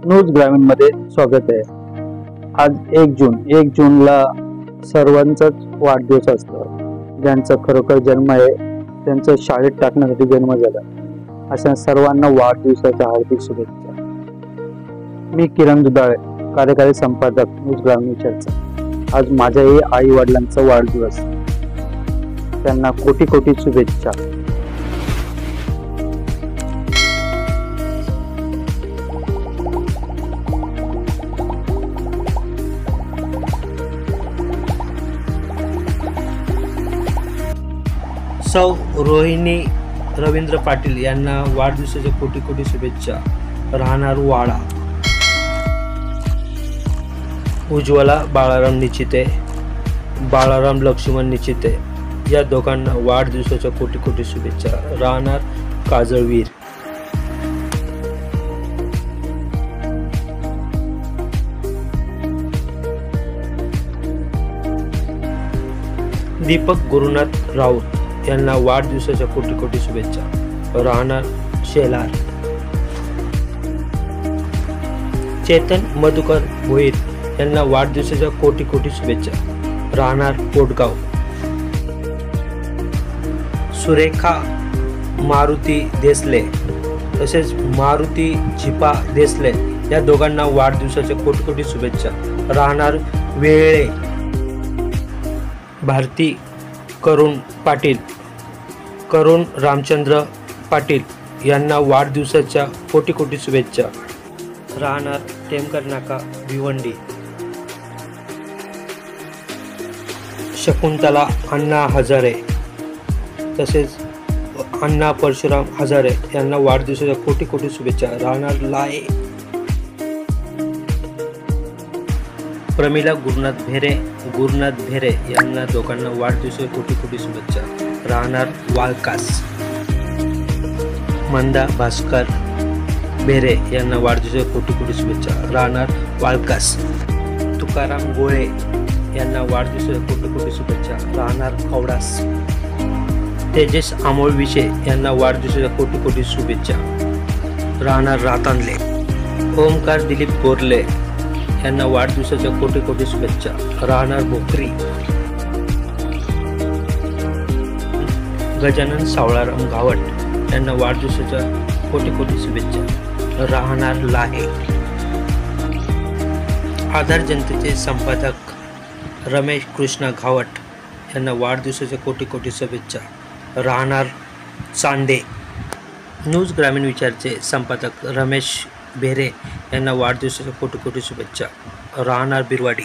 News ग्रामीण मध्ये स्वागत आहे। आज 1 जूनला सर्वांचाच वाढदिवस असतो। ज्यांचा खरोखर जन्म आहे त्यांचा शाळेत टाकण्यासाठी जन्म झाला, अशा सर्वांना वाढदिवसाच्या हार्दिक शुभेच्छा। मी किरण दुधाळे, कार्यकारी संपादक न्यूज ग्रामीण विचारचा। आज माझ्याही आई वडिलांचा वाढदिवस, त्यांना कोटी कोटी शुभेच्छा। सौ रोहिणी रवींद्र पाटील यांना वाढदिवसाच्या कोटी कोटी शुभेच्छा। राहणार वाडा। उज्ज्वला बाळाराम निचिते, बाळाराम लक्ष्मण निचिते या दोघांना वाढदिवसाच्या कोटी कोटी शुभेच्छा। राहणार काजळवीर। दीपक गुरुनाथ राऊत यांना वाढदिवसाच्या कोटी कोटी शुभेच्छा। राहणार शेलार। चेतन मधुकर भोईर यांना वाढदिवसाच्या कोटी कोटी शुभेच्छा। राहणार कोटगाव। सुरेखा मारुती देसले तसेच मारुती झिपा देसले या दोघांना वाढदिवसाच्या कोटी कोटी शुभेच्छा। राहणार वेळे। भारती करुण पाटील, करुण रामचंद्र पाटील यांना वाढदिवसाच्या कोटी कोटी शुभेच्छा। राहणार टेमकर नाका भिवंडी। शकुंतला अण्णा हजारे तसेच अण्णा परशुराम हजारे यांना वाढदिवसाच्या कोटी कोटी शुभेच्छा। राहणार लाये। प्रमिला गुरुनाथ भेरे यांना दोघांना वाढदिवसाच्या कोटी कोटी शुभेच्छा। राहणार वाळकास। मंदा भास्कर भेरे यांना वाढदिवसाच्या कोटी कोटी शुभेच्छा। राहणार वाळकास। तुकाराम गोळे यांना वाढदिवसाच्या कोटी कोटी शुभेच्छा। राहणार कवडास। तेजस अमोल विषे यांना वाढदिवसाच्या कोटी कोटी शुभेच्छा। राहणार रातांले। ओमकार दिलीप बोरले यांना वाढदिवसाच्या कोटी कोटी शुभेच्छा। राहणार भोकरी। गजानन सावळाराम घावट यांना वाढदिवसाच्या कोटी कोटी शुभेच्छा। राहणार लाहे। आधार जनतेचे संपादक रमेश कृष्णा घावट यांना वाढदिवसाच्या कोटी कोटी शुभेच्छा। राहणार चांदे। न्यूज ग्रामीण विचारचे संपादक रमेश भेरे यांना वाढदिवसाच्या कोटी कोटी शुभेच्छा। राहणार बिरवाडी।